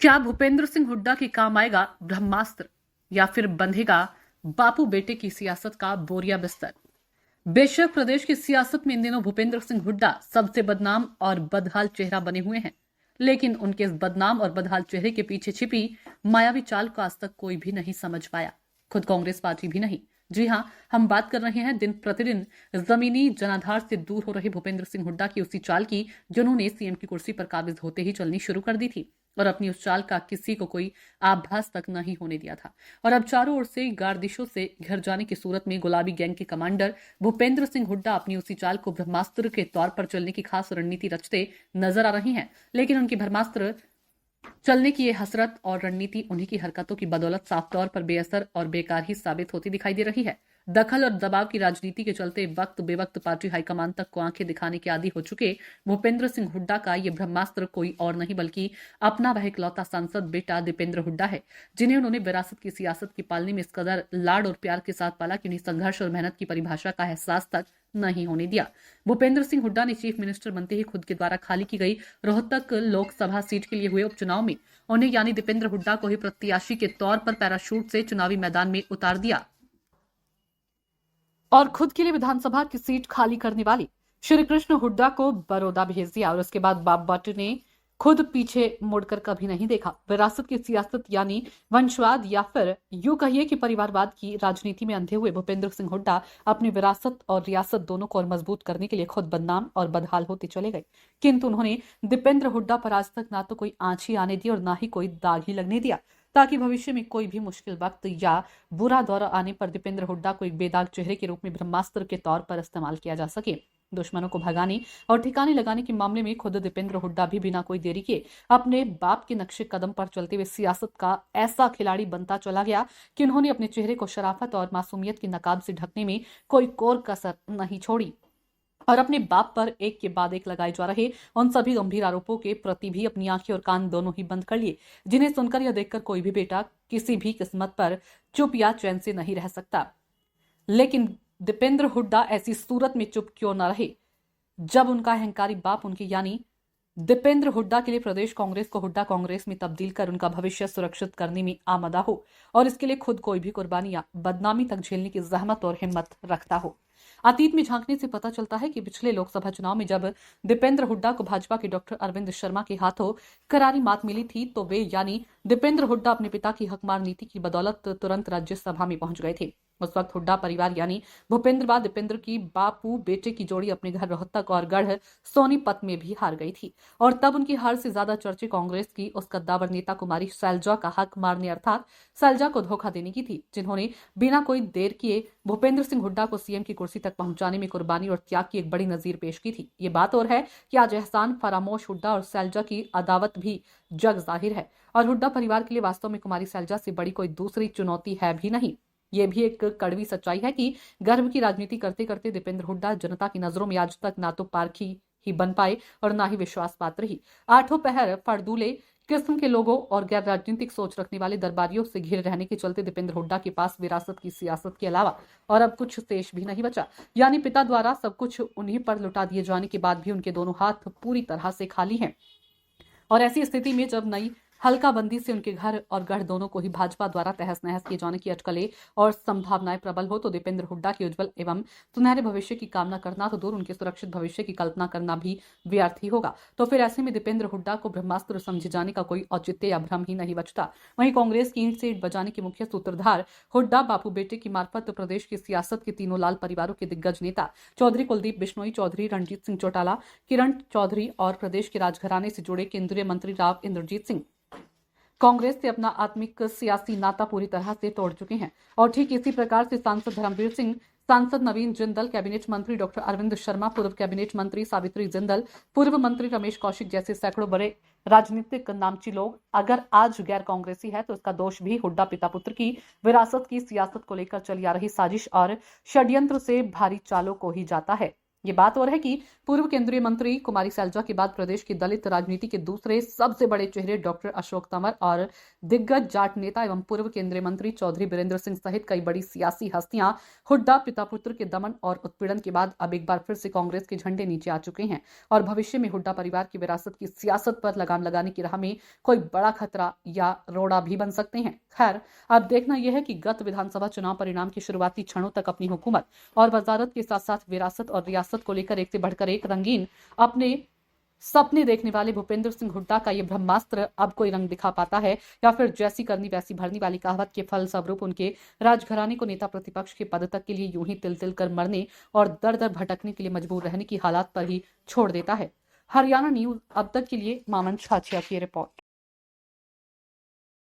क्या भूपेंद्र सिंह हुड्डा के काम आएगा ब्रह्मास्त्र या फिर बंधेगा बापू बेटे की सियासत का बोरिया बिस्तर। बेशक प्रदेश की सियासत में इन दिनों भूपेंद्र सिंह हुड्डा सबसे बदनाम और बदहाल चेहरा बने हुए हैं, लेकिन उनके इस बदनाम और बदहाल चेहरे के पीछे छिपी मायावी चाल को आज तक कोई भी नहीं समझ पाया, खुद कांग्रेस पार्टी भी नहीं। जी हां, हम बात कर रहे हैं दिन प्रतिदिन जमीनी जनाधार से दूर हो रहे भूपेंद्र सिंह हुड्डा की उसी चाल की जिन्होंने सीएम की कुर्सी पर काबिज होते ही चलनी शुरू कर दी थी और अपनी उस चाल का किसी को कोई आभास तक नहीं होने दिया था। और अब चारों ओर से गार्दिशों से घर जाने की सूरत में गुलाबी गैंग के कमांडर भूपेंद्र सिंह हुड्डा अपनी उसी चाल को ब्रह्मास्त्र के तौर पर चलने की खास रणनीति रचते नजर आ रही हैं, लेकिन उनकी ब्रह्मास्त्र चलने की ये हसरत और रणनीति उन्हीं की हरकतों की बदौलत साफ तौर पर बेअसर और बेकार ही साबित होती दिखाई दे रही है। दखल और दबाव की राजनीति के चलते वक्त बेवक्त पार्टी हाईकमान तक को आंखें दिखाने के आदी हो चुके भूपेंद्र सिंह हुड्डा का ये ब्रह्मास्त्र कोई और नहीं बल्कि अपना वह इकलौता सांसद बेटा दीपेंद्र हुड्डा है, जिन्हें उन्होंने विरासत की सियासत की पालने में इस कदर लाड और प्यार के साथ पाला कि उन्हें संघर्ष और मेहनत की परिभाषा का एहसास तक नहीं होने दिया। भूपेंद्र सिंह हुड्डा ने चीफ मिनिस्टर बनते ही खुद के द्वारा खाली की गई रोहतक लोकसभा सीट के लिए हुए उपचुनाव में उन्हें यानी दीपेंद्र हुड्डा को ही प्रत्याशी के तौर पर पैराशूट से चुनावी मैदान में उतार दिया और खुद के लिए विधानसभा की सीट खाली करने वाली श्री कृष्ण हुड्डा को बड़ौदा भेज दिया और उसके बाद बाप भट्ट ने खुद पीछे मुड़कर कभी नहीं देखा। विरासत की सियासत यानी वंशवाद या फिर यूं कहिए कि परिवारवाद की राजनीति में अंधे हुए भूपेंद्र सिंह हुड्डा अपनी विरासत और रियासत दोनों को और मजबूत करने के लिए खुद बदनाम और बदहाल होते चले गए, किंतु उन्होंने दीपेंद्र हुड्डा पर आज तक ना तो कोई आंच ही आने दी और ना ही कोई दाग ही लगने दिया, ताकि भविष्य में कोई भी मुश्किल वक्त या बुरा दौरा आने पर दीपेंद्र हुड्डा को एक बेदाग चेहरे के रूप में ब्रह्मास्त्र के तौर पर इस्तेमाल किया जा सके। दुश्मनों को भगाने और ठिकाने लगाने के मामले में खुद दीपेंद्र हुड्डा भी बिना कोई देरी के अपने बाप के नक्शे कदम पर चलते हुए सियासत का ऐसा खिलाड़ी बनता चला गया कि उन्होंने अपने चेहरे को शराफत और मासूमियत की नकाब से ढकने में कोई कोर कसर नहीं छोड़ी और अपने बाप पर एक के बाद एक लगाए जा रहे उन सभी गंभीर आरोपों के प्रति भी अपनी आंखें और कान दोनों ही बंद कर लिए, जिन्हें सुनकर या देखकर कोई भी बेटा किसी भी किस्मत पर चुप या चैन से नहीं रह सकता। लेकिन दीपेंद्र हुड्डा ऐसी सूरत में चुप क्यों न रहे जब उनका अहंकारी बाप उनके यानी दीपेंद्र हुड्डा के लिए प्रदेश कांग्रेस को हुड्डा कांग्रेस में तब्दील कर उनका भविष्य सुरक्षित करने में आमदा हो और इसके लिए खुद कोई भी कुर्बानी या बदनामी तक झेलने की जहमत और हिम्मत रखता हो। अतीत में झांकने से पता चलता है कि पिछले लोकसभा चुनाव में जब दीपेंद्र हुड्डा को भाजपा के डॉक्टर अरविंद शर्मा के हाथों करारी मात मिली थी तो वे यानी दीपेंद्र हुड्डा अपने पिता की हकमार नीति की बदौलत तुरंत राज्यसभा में पहुंच गए थे। उस वक्त हुड्डा परिवार यानी भूपेंद्र व दीपेंद्र की बापू बेटे की जोड़ी अपने घर रोहतक और गढ़ सोनीपत में भी हार गई थी और तब उनकी हार से ज्यादा चर्चे कांग्रेस की उस कद्दावर नेता कुमारी सैलजा का हक मारने अर्थात सैलजा को धोखा देने की थी, जिन्होंने बिना कोई देर किए भूपेंद्र सिंह हुड्डा को सीएम की कुर्सी तक पहुंचाने में कुर्बानी और त्याग की एक बड़ी नजीर पेश की थी। ये बात और है कि आज एहसान फरामोश हुड्डा और सैलजा की अदावत भी जग जाहिर है और हुड्डा परिवार के लिए वास्तव में कुमारी सैलजा से बड़ी कोई दूसरी चुनौती है भी नहीं। ये भी एक कड़वी सच्चाई है कि गर्व की राजनीति करते करते दीपेंद्र हुड्डा जनता की नजरों में आज तक ना तो पारखी ही बन पाए और ना ही विश्वास पात्र ही। आठों पहर फड़दूले किस्म के लोगों और गैर राजनीतिक सोच रखने वाले दरबारियों से घिरे रहने के चलते दीपेंद्र हुड्डा के पास विरासत की सियासत के अलावा और अब कुछ शेष भी नहीं बचा, यानी पिता द्वारा सब कुछ उन्हीं पर लुटा दिए जाने के बाद भी उनके दोनों हाथ पूरी तरह से खाली हैं। और ऐसी स्थिति में जब नई हल्काबंदी से उनके घर और गढ़ दोनों को ही भाजपा द्वारा तहस नहस किए जाने की अटकलें और संभावनाएं प्रबल हो तो दीपेंद्र हुड्डा के उज्जवल एवं सुनहरे भविष्य की कामना करना तो दूर, उनके सुरक्षित भविष्य की कल्पना करना भी व्यर्थ ही होगा। तो फिर ऐसे में दीपेंद्र हुड्डा को ब्रह्मास्त्र समझे जाने का कोई औचित्य या भ्रम ही नहीं बचता। वहीं कांग्रेस की ईंट से ईंट बजाने के मुख्य सूत्रधार हुड्डा बापू बेटे की मार्फत प्रदेश की सियासत के तीनों लाल परिवारों के दिग्गज नेता चौधरी कुलदीप बिश्नोई, चौधरी रणजीत सिंह चौटाला, किरण चौधरी और प्रदेश के राजघराने से जुड़े केंद्रीय मंत्री राव इंद्रजीत सिंह कांग्रेस से अपना आत्मिक सियासी नाता पूरी तरह से तोड़ चुके हैं। और ठीक इसी प्रकार से सांसद धर्मवीर सिंह, सांसद नवीन जिंदल, कैबिनेट मंत्री डॉक्टर अरविंद शर्मा, पूर्व कैबिनेट मंत्री सावित्री जिंदल, पूर्व मंत्री रमेश कौशिक जैसे सैकड़ों बड़े राजनीतिक नामची लोग अगर आज गैर कांग्रेसी है तो इसका दोष भी हुड्डा पिता पुत्र की विरासत की सियासत को लेकर चली आ रही साजिश और षड्यंत्र से भारी चालों को ही जाता है। ये बात और है कि पूर्व केंद्रीय मंत्री कुमारी सैलजा के बाद प्रदेश की दलित राजनीति के दूसरे सबसे बड़े चेहरे डॉक्टर अशोक तंवर और दिग्गज जाट नेता एवं पूर्व केंद्रीय मंत्री चौधरी बीरेंद्र सिंह सहित कई बड़ी सियासी हस्तियां हुड्डा पिता पुत्र के दमन और उत्पीड़न के बाद अब एक बार फिर से कांग्रेस के झंडे नीचे आ चुके हैं और भविष्य में हुड्डा परिवार की विरासत की सियासत पर लगाम लगाने की राह में कोई बड़ा खतरा या रोड़ा भी बन सकते हैं। खैर, अब देखना यह है कि गत विधानसभा चुनाव परिणाम के शुरुआती क्षणों तक अपनी हुकूमत और वजारत के साथ साथ विरासत और रियासत को लेकर एक से बढ़कर एक रंगीन अपने सपने देखने वाले भूपेंद्र सिंह हुड्डा का ये ब्रह्मास्त्र अब कोई रंग दिखा पाता है या फिर जैसी करनी वैसी भरनी वाली कहावत के फल स्वरूप उनके राजघराने को नेता प्रतिपक्ष के पद तक के लिए यूं ही तिल तिल कर मरने और दर दर भटकने के लिए मजबूर रहने की हालात पर ही छोड़ देता है। हरियाणा न्यूज अब तक के लिए मामन छाछिया की रिपोर्ट।